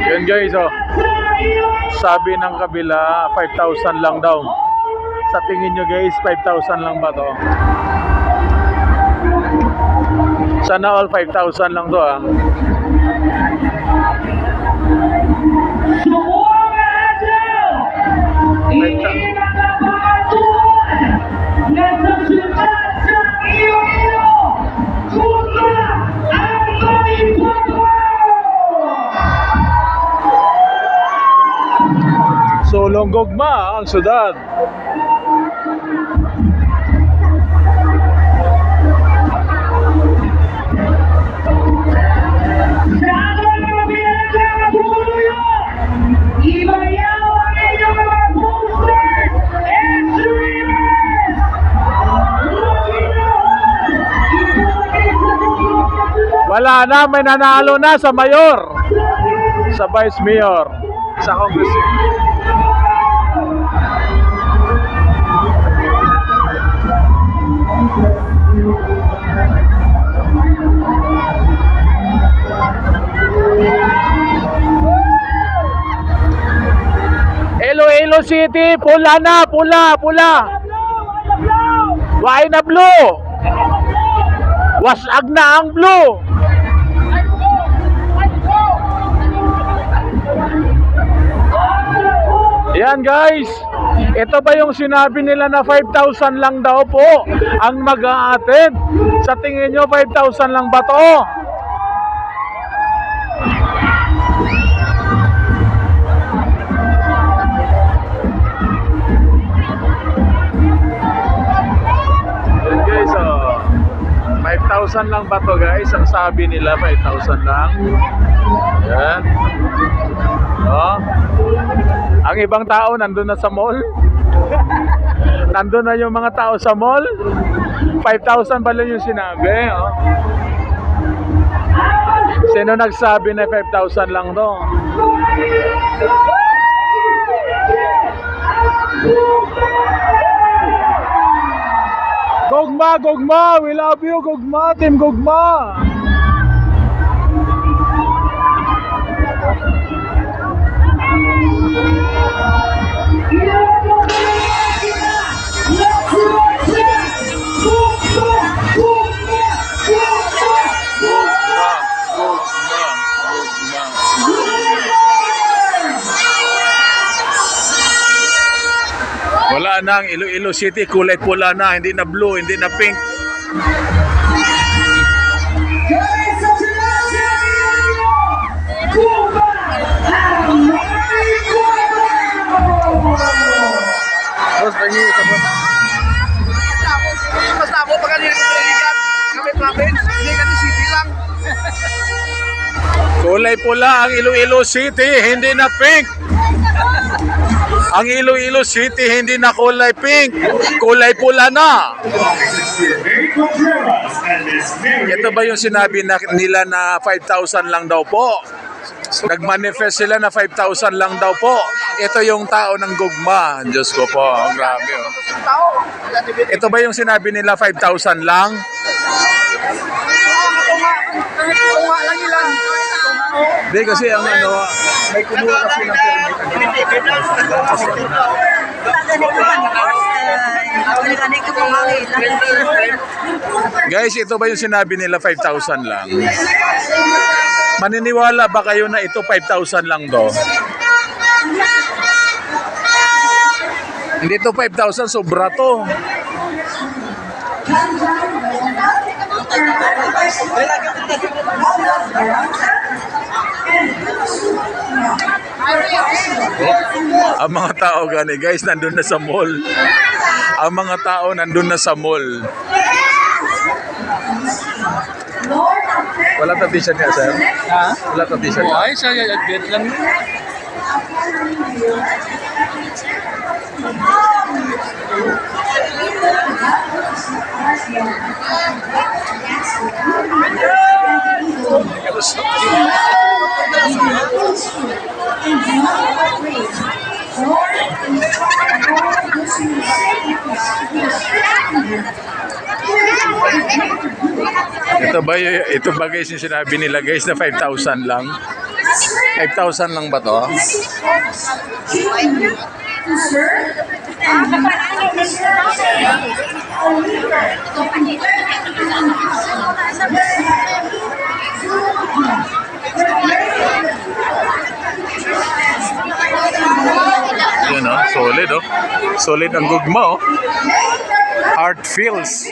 Yun guys, oh. Sabi ng kabila, 5,000 lang daw. Sa tingin nyo guys, 5,000 lang ba to? Sana all 5,000 lang to ah. Sulong gugma ang syudad. Wala na, may nanalo na sa mayor, sa vice mayor, sa congress. Iloilo City, pula na, pula. Why na blue? Wasag na ang blue. Yan guys, ito ba yung sinabi nila na 5,000 lang daw po ang mag-a-attend? Sa tingin nyo 5,000 lang ba to? Yan guys, oh. 5,000 lang ba to guys? Ang sabi nila 5,000 lang. Yan. Oh. Ang ibang tao nandun na sa mall. Nandun na yung mga tao sa mall. 5,000 pala yung sinabi, oh. Sino nagsabi na 5,000 lang to? Gugma, we love you Gugma, Team Gugma. Wala na ang Iloilo City, kulay pula na, hindi na blue, hindi na pink. Basta ako pag kanina nililigan, kami province, hindi kami city lang. Kulay pula ang Iloilo City, hindi na pink. Ang Iloilo City hindi na kulay pink, kulay pula na. Ito ba yung sinabi nila na 5,000 lang daw po? Nag-manifest sila na 5,000 lang daw po. Ito yung tao ng Gugma. Diyos ko po, ang grabe oh. Ito ba yung sinabi nila 5,000 lang? Tunga lang ilan. Hindi kasi ang ano, may kumuha kasi ng Guys, ito ba yung sinabi nila 5,000 lang? Maniniwala ba kayo na ito 5,000 lang do? Hindi to 5,000, sobra to. Ang mga tao gani guys, nandun na sa mall. Ang mga tao nandun na sa mall. Wala ta t-shirt niya, sir? Ha? Wala ta t-shirt niya? Ay, siya admit lang. Ito ba guys yung sinabi nila guys na 5,000 lang? 5,000 lang ba to? Yan oh, solid oh. Solid ang gugma oh. Heart feels.